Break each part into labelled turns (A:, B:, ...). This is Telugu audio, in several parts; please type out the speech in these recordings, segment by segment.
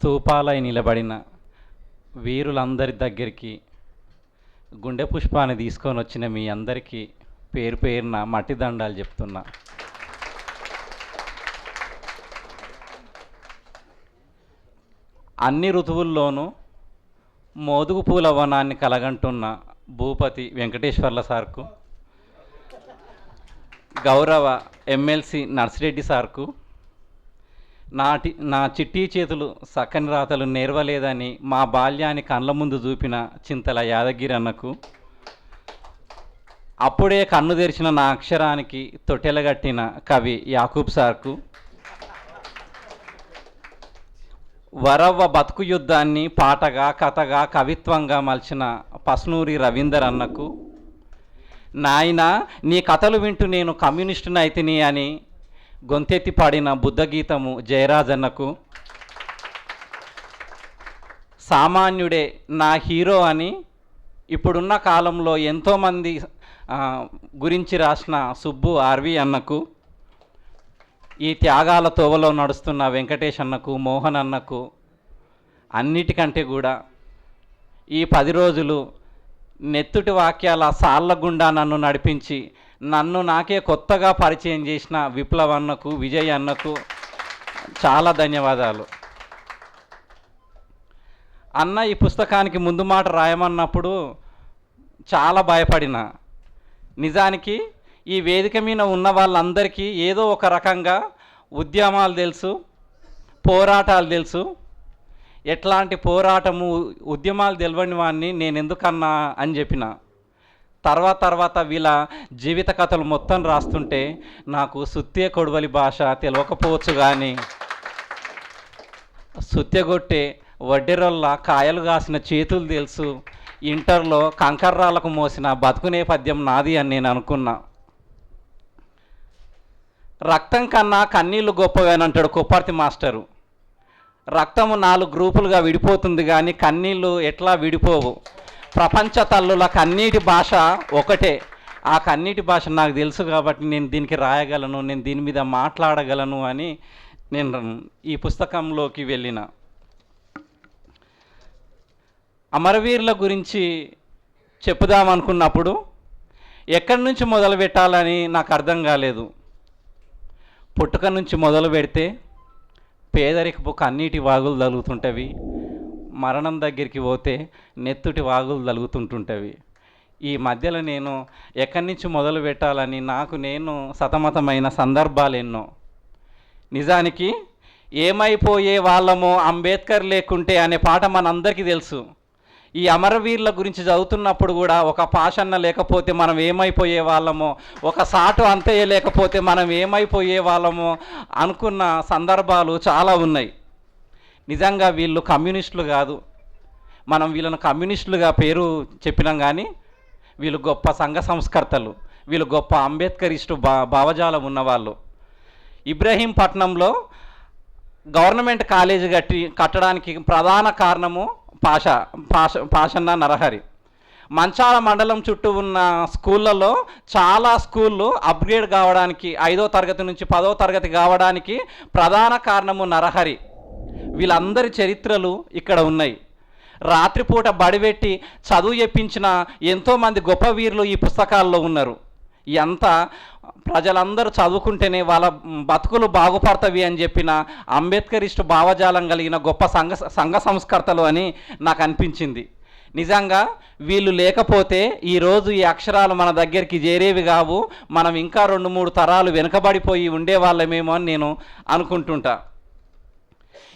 A: స్తూపాలై నిలబడిన వీరులందరి దగ్గరికి గుండె పుష్పాన్ని తీసుకొని వచ్చిన మీ అందరికీ పేరు పేరున మట్టి దండాలు చెప్తున్నా. అన్ని ఋతువుల్లోనూ మోదుగు పూల వనాన్ని కలగంటున్న భూపతి వెంకటేశ్వర్ల సార్కు, గౌరవ ఎమ్మెల్సీ నర్సిరెడ్డి సార్కు, నా చిట్టి చేతులు సక్కని రాతలు నేర్వలేదని మా బాల్యాన్ని కండ్ల ముందు చూపిన చింతల యాదగిరి అన్నకు, అప్పుడే కన్ను తెరిచిన నా అక్షరానికి తొట్టెలగట్టిన కవి యాకూబ్ సార్కు, వరవ్వ బతుకు యుద్ధాన్ని పాటగా కథగా కవిత్వంగా మలిచిన పస్నూరి రవీందర్ అన్నకు, నాయన నీ కథలు వింటూ నేను కమ్యూనిస్టుని అయితిని అని గొంతెత్తి పాడిన బుద్ధగీతము జయరాజన్నకు, సామాన్యుడే నా హీరో అని ఇప్పుడున్న కాలంలో ఎంతోమంది గురించి రాసిన సుబ్బు ఆర్వి అన్నకు, ఈ త్యాగాల తోవలో నడుస్తున్న వెంకటేష్ అన్నకు, మోహన్ అన్నకు, అన్నిటికంటే కూడా ఈ 10 రోజులు నెత్తుటి వాక్యాల సాళ్ళ గుండా నన్ను నడిపించి నన్ను నాకే కొత్తగా పరిచయం చేసిన విప్లవ్ అన్నకు, విజయ్ అన్నకు చాలా ధన్యవాదాలు. అన్న ఈ పుస్తకానికి ముందు మాట రాయమన్నప్పుడు చాలా భయపడిన. నిజానికి ఈ వేదిక మీద ఉన్న వాళ్ళందరికీ ఏదో ఒక రకంగా ఉద్యమాలు తెలుసు, పోరాటాలు తెలుసు. ఎట్లాంటి పోరాటము ఉద్యమాలు తెలియని వాడిని నేను ఎందుకన్నా అని చెప్పిన. తర్వాత వీళ్ళ జీవిత కథలు మొత్తం రాస్తుంటే నాకు సుత్తే కొడవలి భాష తెలియకపోవచ్చు, కానీ సుత్తెగొట్టే వడ్డెరొల్ల కాయలు కాసిన చేతులు తెలుసు, ఇంటర్లో కంకర్రాలకు మోసిన బతుకు నేపథ్యం నాది అని నేను అనుకున్నా. రక్తం కన్నా కన్నీళ్లు గొప్పవని అంటాడు కొప్పర్తి మాస్టరు. రక్తము 4 గ్రూపులుగా విడిపోతుంది, కానీ కన్నీళ్ళు ఎట్లా విడిపోవు. ప్రపంచ తల్లుల కన్నీటి భాష ఒకటే. ఆ కన్నీటి భాష నాకు తెలుసు కాబట్టి నేను దీనికి రాయగలను, నేను దీని మీద మాట్లాడగలను అని నేను ఈ పుస్తకంలోకి వెళ్ళిన. అమరవీరుల గురించి చెప్పుదామనుకున్నప్పుడు ఎక్కడి నుంచి మొదలు పెట్టాలని నాకు అర్థం కాలేదు. పుట్టుక నుంచి మొదలు పెడితే పేదరికపు కన్నీటి వాగులు తలుగుతుంటవి, మరణం దగ్గరికి పోతే నెత్తుటి వాగులు తలుగుతుంటుంటవి. ఈ మధ్యలో నేను ఎక్కడి నుంచి మొదలు పెట్టాలని నాకు నేను సతమతమైన సందర్భాలు ఎన్నో. నిజానికి ఏమైపోయే వాళ్ళమో అంబేద్కర్ లేకుంటే అనే పాట మనందరికీ తెలుసు. ఈ అమరవీరుల గురించి చదువుతున్నప్పుడు కూడా ఒక పాషన్న లేకపోతే మనం ఏమైపోయే వాళ్ళమో, ఒక సాటు అంతయ్య లేకపోతే మనం ఏమైపోయే వాళ్ళమో అనుకున్న సందర్భాలు చాలా ఉన్నాయి. నిజంగా వీళ్ళు కమ్యూనిస్టులు కాదు, మనం వీళ్ళను కమ్యూనిస్టులుగా పేరు చెప్పినాం, కానీ వీళ్ళు గొప్ప సంఘ సంస్కర్తలు, వీళ్ళు గొప్ప అంబేద్కరిస్టు భావజాలం ఉన్నవాళ్ళు. ఇబ్రహీంపట్నంలో గవర్నమెంట్ కాలేజీ కట్టడానికి ప్రధాన కారణము పాషన్న నరహరి. మంచాల మండలం చుట్టూ ఉన్న స్కూళ్ళలో చాలా స్కూళ్ళు అప్గ్రేడ్ కావడానికి 5వ తరగతి నుంచి 10వ తరగతి కావడానికి ప్రధాన కారణము నరహరి. వీళ్ళందరి చరిత్రలు ఇక్కడ ఉన్నాయి. రాత్రిపూట బడిపెట్టి చదువు చెప్పించిన ఎంతోమంది గొప్ప వీరులు ఈ పుస్తకాల్లో ఉన్నారు. ఎంత ప్రజలందరూ చదువుకుంటేనే వాళ్ళ బతుకులు బాగుపడతవి అని చెప్పిన అంబేద్కరిస్టు భావజాలం కలిగిన గొప్ప సంఘ సంస్కర్తలు అని నాకు అనిపించింది. నిజంగా వీళ్ళు లేకపోతే ఈరోజు ఈ అక్షరాలు మన దగ్గరికి చేరేవి కావు, మనం ఇంకా 2-3 తరాలు వెనుకబడిపోయి ఉండేవాళ్ళమేమో అని నేను అనుకుంటుంటా.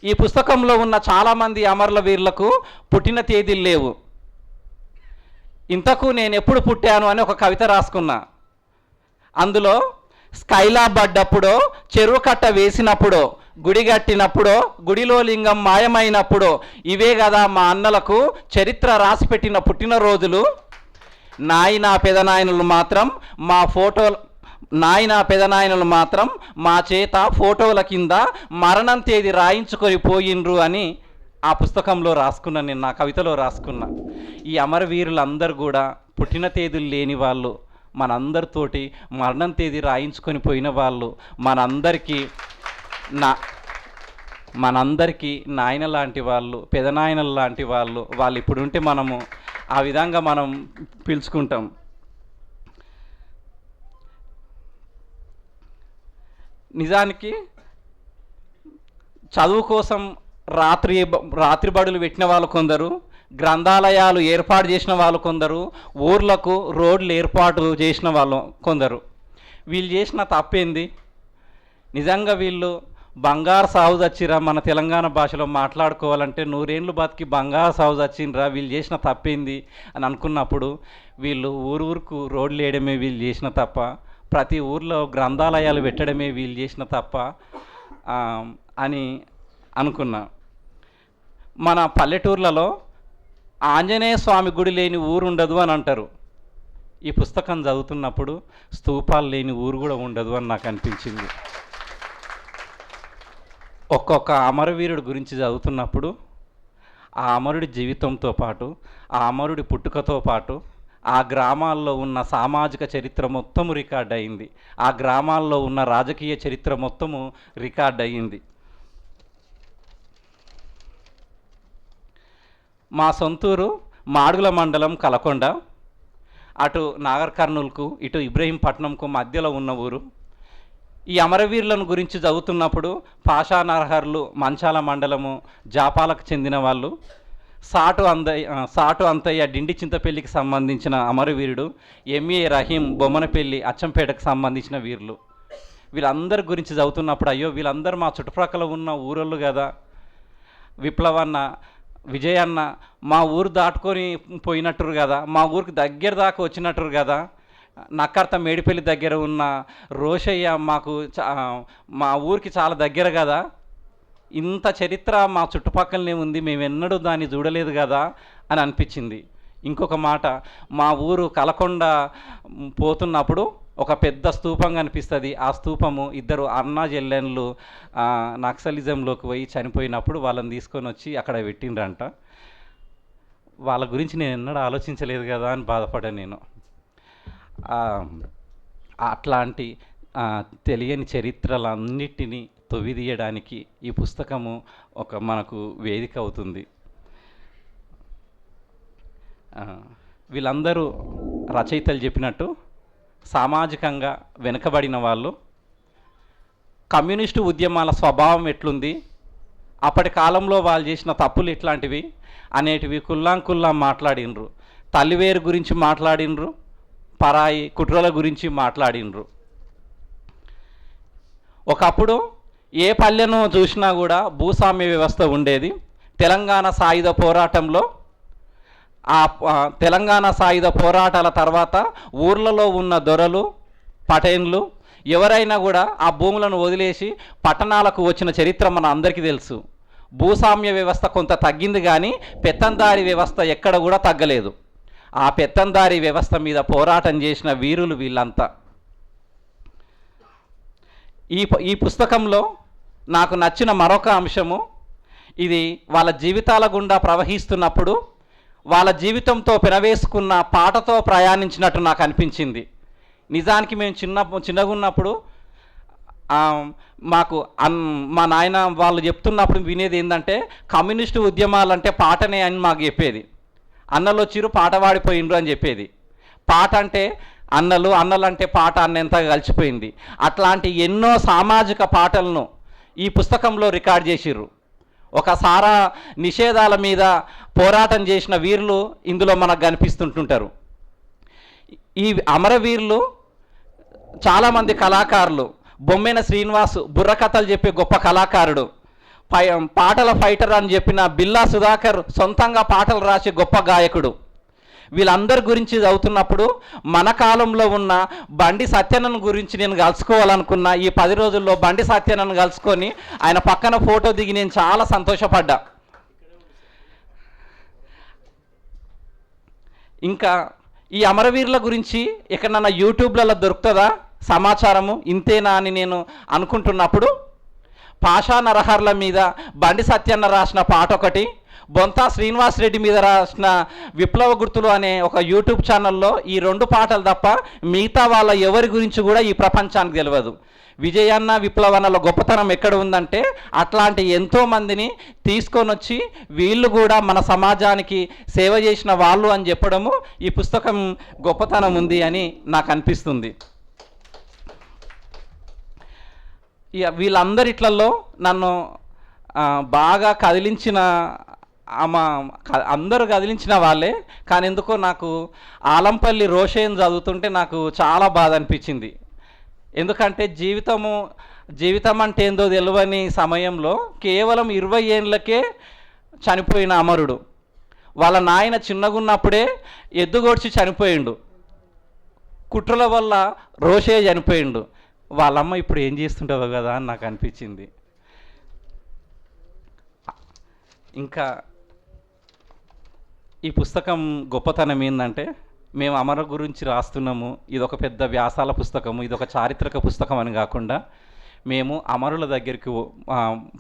A: ఈ పుస్తకంలో ఉన్న చాలామంది అమరుల వీరులకు పుట్టిన తేదీలు లేవు. ఇంతకు నేను ఎప్పుడు పుట్టాను అని ఒక కవిత రాసుకున్నా. అందులో స్కైలా పడ్డప్పుడో, చెరువు కట్ట వేసినప్పుడో, గుడి కట్టినప్పుడో, గుడిలో లింగం మాయమైనప్పుడో, ఇవే కదా మా అన్నలకు చరిత్ర రాసిపెట్టిన పుట్టినరోజులు. నాయన పెదనాయనలు మాత్రం మా చేత ఫోటోల కింద మరణం తేదీ రాయించుకొని పోయిండ్రు అని ఆ పుస్తకంలో రాసుకున్నా, నేను నా కవితలో రాసుకున్నా. ఈ అమరవీరులందరూ కూడా పుట్టిన తేదీలు లేని వాళ్ళు, మనందరితోటి మరణం తేదీ రాయించుకొని పోయిన వాళ్ళు. మనందరికీ నాయన లాంటి వాళ్ళు, పెదనాయనలు లాంటి వాళ్ళు, వాళ్ళు ఇప్పుడుంటే మనము ఆ విధంగా మనం పిలుచుకుంటాం. నిజానికి చదువు కోసం రాత్రి బడులు పెట్టిన వాళ్ళు కొందరు, గ్రంథాలయాలు ఏర్పాటు చేసిన వాళ్ళు కొందరు, ఊర్లకు రోడ్లు ఏర్పాటు చేసిన వాళ్ళు కొందరు. వీళ్ళు చేసిన తప్పేంది? నిజంగా వీళ్ళు బంగారు సాగు చచ్చిరా, మన తెలంగాణ భాషలో మాట్లాడుకోవాలంటే 100 ఏళ్ళు బతికి బంగారు సాగు చచ్చిండ్రా, వీళ్ళు చేసిన తప్పేంది అని అనుకున్నప్పుడు వీళ్ళు ఊరుకు రోడ్లు వేయడమే వీళ్ళు చేసిన తప్ప, ప్రతి ఊర్లో గ్రంథాలయాలు పెట్టడమే వీళ్ళు చేసిన తప్ప అని అనుకున్నా. మన పల్లెటూర్లలో ఆంజనేయ స్వామి గుడి లేని ఊరు ఉండదు అని అంటారు. ఈ పుస్తకం చదువుతున్నప్పుడు స్తూపాలు లేని ఊరు కూడా ఉండదు అని నాకు అనిపించింది. ఒక్కొక్క అమరవీరుడి గురించి చదువుతున్నప్పుడు ఆ అమరుడి జీవితంతో పాటు, ఆ అమరుడి పుట్టుకతో పాటు ఆ గ్రామాల్లో ఉన్న సామాజిక చరిత్ర మొత్తము రికార్డ్ అయింది, ఆ గ్రామాల్లో ఉన్న రాజకీయ చరిత్ర మొత్తము రికార్డ్ అయ్యింది. మా సొంతూరు మాడుగుల మండలం కలకొండ, అటు నాగర్ కర్నూలుకు ఇటు ఇబ్రహీంపట్నంకు మధ్యలో ఉన్న ఊరు. ఈ అమరవీరులను గురించి చదువుతున్నప్పుడు పాషానర్హర్లు మంచాల మండలము జాపాలకు చెందిన వాళ్ళు, సాటు అంతయ్య డిండి చింతపల్లికి సంబంధించిన అమరవీరుడు, ఎంఏ రహీం బొమ్మనపల్లి అచ్చంపేటకు సంబంధించిన వీరులు. వీళ్ళందరి గురించి చదువుతున్నప్పుడు అయ్యో వీళ్ళందరూ మా చుట్టుప్రక్కల ఉన్న ఊరోళ్ళు కదా, విప్లవన్న విజయన్న మా ఊరు దాటుకొని పోయినట్టురు కదా, మా ఊరికి దగ్గర దాకా వచ్చినట్టురు కదా, నక్కర్త మేడిపల్లి దగ్గర ఉన్న రోషయ్య మాకు మా ఊరికి చాలా దగ్గర కదా, ఇంత చరిత్ర మా చుట్టుపక్కలనే ఉంది, మేము ఎన్నడూ దాన్ని చూడలేదు కదా అని అనిపించింది. ఇంకొక మాట, మా ఊరు కలకొండ పోతున్నప్పుడు ఒక పెద్ద స్తూపం కనిపిస్తుంది. ఆ స్తూపము ఇద్దరు అన్నా చెల్లెళ్ళు నక్సలిజంలోకి పోయి చనిపోయినప్పుడు వాళ్ళని తీసుకొని వచ్చి అక్కడ పెట్టిండ్రంట. వాళ్ళ గురించి నేను ఎన్నడూ ఆలోచించలేదు కదా అని బాధపడ్డాను నేను. అట్లాంటి తెలియని చరిత్రలన్నిటినీ తొవిదీయడానికి ఈ పుస్తకము ఒక మనకు వేదిక అవుతుంది. వీళ్ళందరూ రచయితలు చెప్పినట్టు సామాజికంగా వెనుకబడిన వాళ్ళు. కమ్యూనిస్టు ఉద్యమాల స్వభావం ఎట్లుంది, అప్పటి కాలంలో వాళ్ళు చేసిన తప్పులు ఎట్లాంటివి అనేటివి కుల్లాం మాట్లాడినరు. తల్లివేరు గురించి మాట్లాడినరు, పరాయి కుట్రల గురించి మాట్లాడినరు. ఒకప్పుడు ఏ పల్లెను చూసినా కూడా భూస్వామ్య వ్యవస్థ ఉండేది. తెలంగాణ సాయుధ పోరాటంలో తెలంగాణ సాయుధ పోరాటాల తర్వాత ఊర్లలో ఉన్న దొరలు పటేన్లు ఎవరైనా కూడా ఆ భూములను వదిలేసి పట్టణాలకు వచ్చిన చరిత్ర మన అందరికీ తెలుసు. భూస్వామ్య వ్యవస్థ కొంత తగ్గింది కానీ పెత్తందారి వ్యవస్థ ఎక్కడ కూడా తగ్గలేదు. ఆ పెత్తందారి వ్యవస్థ మీద పోరాటం చేసిన వీరులు వీళ్ళంతా. ఈ పుస్తకంలో నాకు నచ్చిన మరొక అంశము, ఇది వాళ్ళ జీవితాల గుండా ప్రవహిస్తున్నప్పుడు వాళ్ళ జీవితంతో పెనవేసుకున్న పాటతో ప్రయాణించినట్టు నాకు అనిపించింది. నిజానికి మేము చిన్నగా ఉన్నప్పుడు మాకు మా నాయన వాళ్ళు చెప్తున్నప్పుడు వినేది ఏంటంటే కమ్యూనిస్టు ఉద్యమాలంటే పాటనే అని మాకు చెప్పేది. అన్నలు వచ్చిరు పాట పాడిపోయిండ్రు అని చెప్పేది. పాట అంటే అన్నలు, అన్నలంటే పాట అన్నంతగా కలిసిపోయింది. అట్లాంటి ఎన్నో సామాజిక పాటలను ఈ పుస్తకంలో రికార్డ్ చేసిర్రు. ఒక సారా నిషేధాల మీద పోరాటం చేసిన వీరులు ఇందులో మనకు కనిపిస్తుంటుంటారు. ఈ అమరవీరులు చాలామంది కళాకారులు. బొమ్మెన శ్రీనివాస్ బుర్రకథలు చెప్పే గొప్ప కళాకారుడు. పాటల ఫైటర్ అని చెప్పిన బిల్లా సుధాకర్ సొంతంగా పాటలు రాసే గొప్ప గాయకుడు. వీళ్ళందరి గురించి చదువుతున్నప్పుడు మన కాలంలో ఉన్న బండి సత్యనన్ గురించి నేను కలుసుకోవాలనుకున్నా. ఈ 10 రోజుల్లో బండి సత్యనన్ కలుసుకొని ఆయన పక్కన ఫోటో దిగి నేను చాలా సంతోషపడ్డా. ఇంకా ఈ అమరవీరుల గురించి ఎక్కడన్నా యూట్యూబ్లలో దొరుకుతుందా సమాచారము ఇంతేనా అని నేను అనుకుంటున్నప్పుడు పాషా నరహర్ల మీద బండి సత్యన్న రాసిన పాట ఒకటి, బొంతా శ్రీనివాస్ రెడ్డి మీద రాసిన విప్లవ గుర్తులు అనే ఒక యూట్యూబ్ ఛానల్లో ఈ 2 పాటలు తప్ప మిగతా వాళ్ళ ఎవరి గురించి కూడా ఈ ప్రపంచానికి తెలియదు. విజయన్న విప్లవన్నల గొప్పతనం ఎక్కడ ఉందంటే అట్లాంటి ఎంతోమందిని తీసుకొని వచ్చి వీళ్ళు కూడా మన సమాజానికి సేవ చేసిన వాళ్ళు అని చెప్పడము ఈ పుస్తకం గొప్పతనం ఉంది అని నాకు అనిపిస్తుంది. వీళ్ళందరిట్లలో నన్ను బాగా కదిలించిన అందరూ కదిలించిన వాళ్ళే, కానీ ఎందుకో నాకు ఆలంపల్లి రోషయ్యను చదువుతుంటే నాకు చాలా బాధ అనిపించింది. ఎందుకంటే జీవితం అంటే ఏందో తెలియని సమయంలో కేవలం 20 ఏళ్ళకే చనిపోయిన అమరుడు. వాళ్ళ నాయన చిన్నగున్నప్పుడే ఎద్దుగొడ్చి చనిపోయిండు. కుట్రల వల్ల రోషయ్య చనిపోయిండు. వాళ్ళమ్మ ఇప్పుడు ఏం చేస్తుంటుందో కదా అని నాకు అనిపించింది. ఇంకా ఈ పుస్తకం గొప్పతనం ఏంటంటే మేము అమర గురించి రాస్తున్నాము, ఇదొక పెద్ద వ్యాసాల పుస్తకము, ఇదొక చారిత్రక పుస్తకం అని కాకుండా మేము అమరుల దగ్గరికి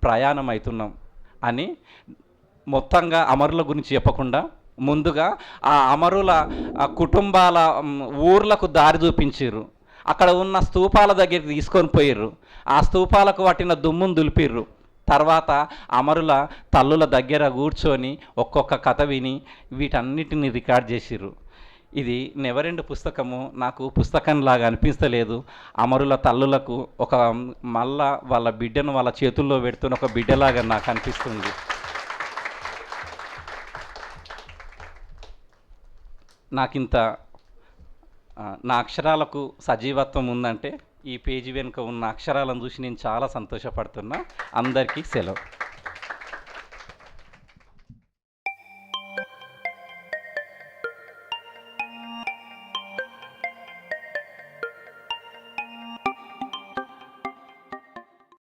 A: ప్రయాణం అవుతున్నాం అని మొత్తంగా అమరుల గురించి చెప్పకుండా ముందుగా ఆ అమరుల కుటుంబాల ఊర్లకు దారి చూపించారు. అక్కడ ఉన్న స్తూపాల దగ్గరికి తీసుకొని పోయిర్రు. ఆ స్తూపాలకు పట్టిన దుమ్మును దులిపిర్రు. తర్వాత అమరుల తల్లుల దగ్గర కూర్చొని ఒక్కొక్క కథ విని వీటన్నిటిని రికార్డ్ చేసిర్రు. ఇది నెవరెండ్ పుస్తకము నాకు పుస్తకంలాగా అనిపించలేదు. అమరుల తల్లులకు ఒక మళ్ళా వాళ్ళ బిడ్డను వాళ్ళ చేతుల్లో పెడుతున్న ఒక బిడ్డలాగా నాకు అనిపిస్తుంది. నాకింత నా అక్షరాలకు సజీవత్వం ఉందంటే ఈ పేజీ వెనుక ఉన్న అక్షరాలను చూసి నేను చాలా సంతోషపడుతున్నా. అందరికీ సెలవు.